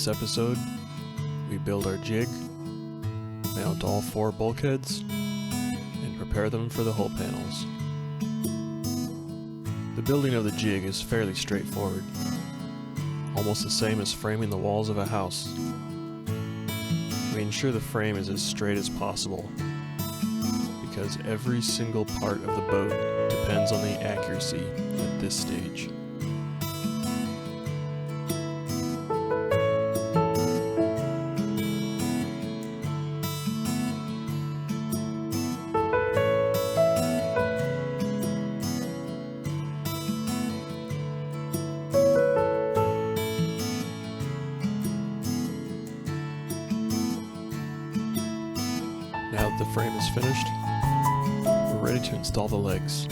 this episode, we build our jig, mount all 4 bulkheads, and prepare them for the hull panels. The building of the jig is fairly straightforward, almost the same as framing the walls of a house. We ensure the frame is as straight as possible, because every single part of the boat depends on the accuracy at this stage. Now that the frame is finished, we're ready to install the legs,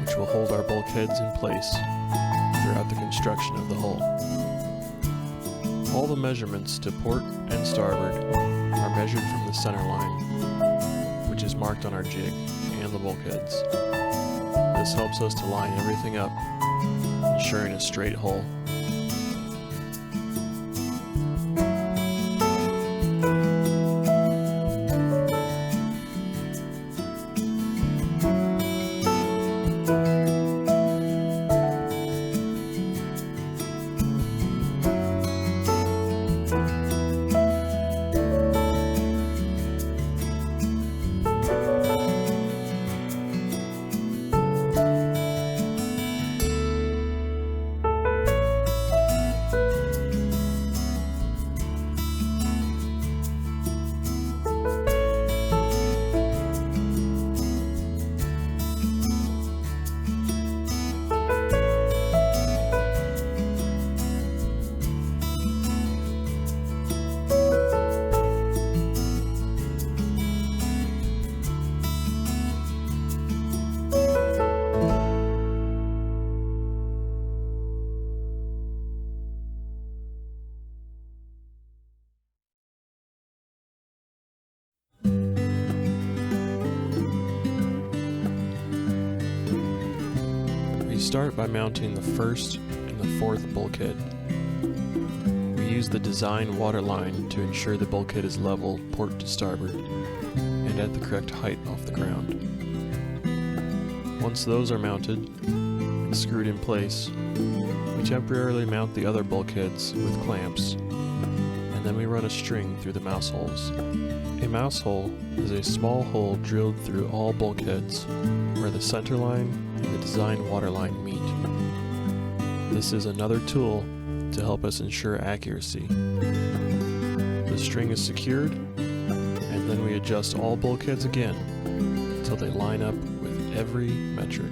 which will hold our bulkheads in place throughout the construction of the hull. All the measurements to port and starboard are measured from the center line, which is marked on our jig and the bulkheads. This helps us to line everything up, ensuring a straight hull. We start by mounting the first and the 4th bulkhead. We use the design waterline to ensure the bulkhead is level port to starboard and at the correct height off the ground. Once those are mounted and screwed in place, we temporarily mount the other bulkheads with clamps, and then we run a string through the mouse holes. A mouse hole is a small hole drilled through all bulkheads where the center line and the design waterline meet. This is another tool to help us ensure accuracy. The string is secured, and then we adjust all bulkheads again until they line up with every metric.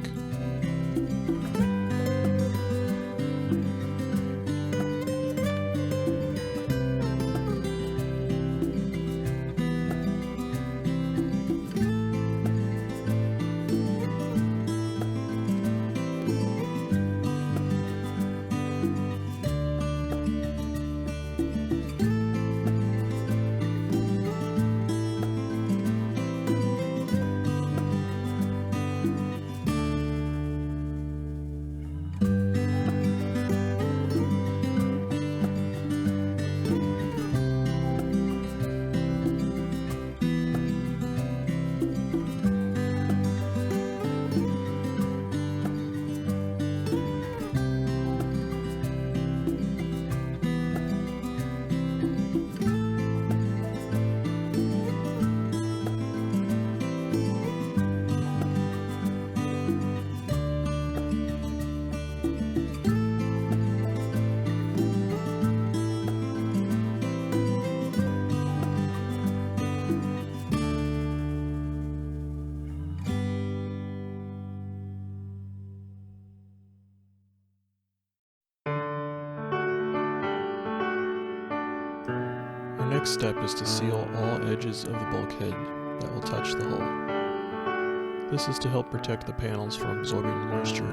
Our next step is to seal all edges of the bulkhead that will touch the hull. This is to help protect the panels from absorbing moisture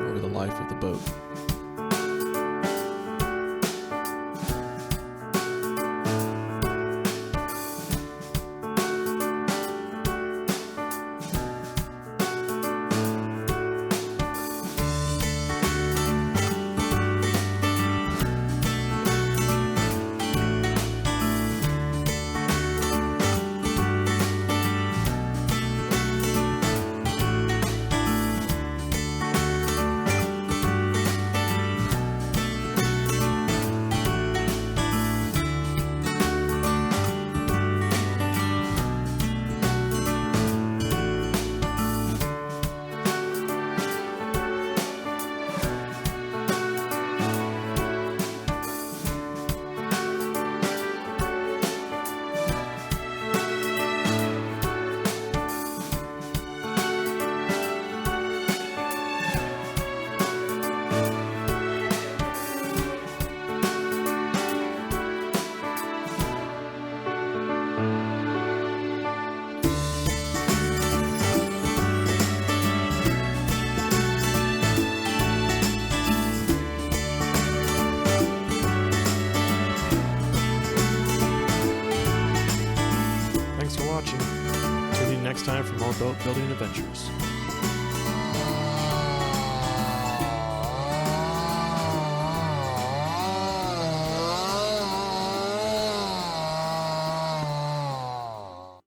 over the life of the boat. boat building adventures.